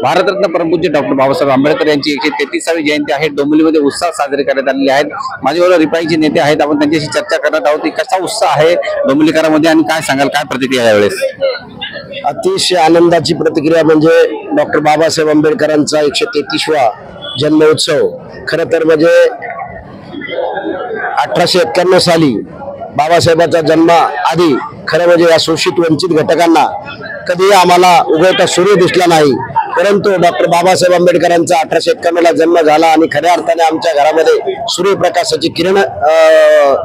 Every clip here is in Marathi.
भारतरत्न परमपूज्य डॉक्टर बाबासाहेब आंबेडकर यांची 133वी जयंती आहे. डोंबिवलीमध्ये उत्साह साजरे करण्यात आलेले आहेत. माझ्याबरोबर रिपाईचे नेते आहेत. आपण त्यांच्याशी चर्चा करणार आहोत की कसा उत्साह आहे डोंबिवलीकरांमध्ये आणि काय सांगाल, काय प्रतिक्रिया यावेळेस? अतिशय आनंदाची प्रतिक्रिया म्हणजे डॉक्टर बाबासाहेब आंबेडकरांचा 133वा जन्मोत्सव. खरं तर म्हणजे 1891 साली बाबासाहेबांचा जन्म आधी खरं म्हणजे या शोषित वंचित घटकांना कधी आम्हाला उगवता सूर्य दिसला नाही. परंतु डॉक्टर बाबासाहेब आंबेडकरांचा 1851 ला जन्म झाला आणि खऱ्या अर्थाने आमच्या घरामध्ये सूर्यप्रकाशाची किरण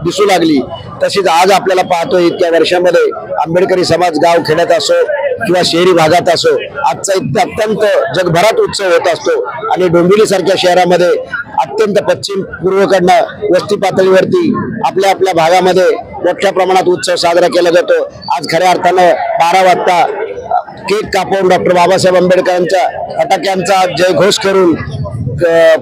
दिसू लागली. तशीच आज आपल्याला पाहतोय इतक्या वर्षामध्ये आंबेडकरी समाज गाव खेड्यात असो किंवा शहरी भागात असो आजचा अत्यंत जगभरात उत्सव होत असतो. आणि डोंबिवली सारख्या शहरामध्ये अत्यंत पश्चिम पूर्वेकडनं वस्ती पातळीवरती आपल्या आपल्या भागामध्ये मोठ्या प्रमाणात उत्सव साजरा केला जातो. आज खऱ्या अर्थानं 12 वाजता केक कापून डॉक्टर बाबासाहेब आंबेडकरांच्या फटाक्यांचा जयघोष करून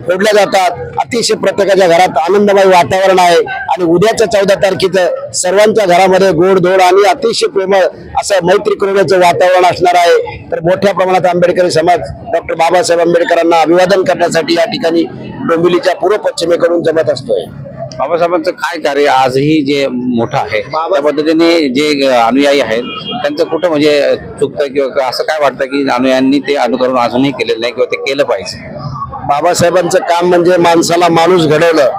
फोडल्या जातात. अतिशय प्रत्येकाच्या घरात आनंदमय वातावरण आहे. आणि उद्याच्या 14 तारखेचं सर्वांच्या घरामध्ये गोडधोड आणि अतिशय प्रेमळ असं मैत्रीपूर्णाचं वातावरण असणार आहे. तर मोठ्या प्रमाणात आंबेडकरी समाज डॉक्टर बाबासाहेब आंबेडकरांना अभिवादन करण्यासाठी या ठिकाणी डोंबिवलीच्या पूर्व पश्चिमेकडून जमत असतोय. बाबासाहेबांचं काय कार्य आजही जे मोठं आहे त्या पद्धतीने जे अनुयायी आहेत त्यांचं कुठं म्हणजे चुकतं किंवा असं काय वाटतं की अनुयायांनी ते अनुकरण अजूनही केलेलं नाही किंवा ते केलं पाहिजे? बाबासाहेबांचं काम म्हणजे माणसाला माणूस घडवलं.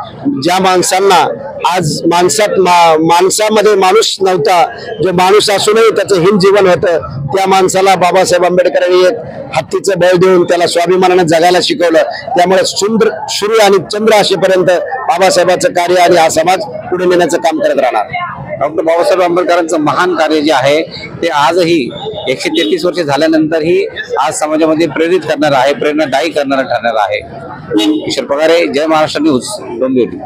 ज्या माणसांना आज माणसामध्ये माणूस नव्हता, जो माणूस असूनही त्याचं हिन जीवन होतं, त्या माणसाला बाबासाहेब आंबेडकरांनी एक हत्तीचं बळ देऊन त्याला स्वाभिमानाने जगायला शिकवलं. त्यामुळे सूर्य आणि चंद्र असेपर्यंत बाबासाहेबांचं कार्य आणि हा समाज पुढे नेण्याचं काम करत राहणार. डॉक्टर बाबासाहेब आंबेडकरांचं महान कार्य जे आहे ते आजही 133 वर्ष झाल्यानंतरही आज समाजामध्ये प्रेरित करणार आहे, प्रेरणादायी करणारं ठरणार आहे. ईश्वर पगारे, जय महाराष्ट्र न्यूज, डोंबिवली.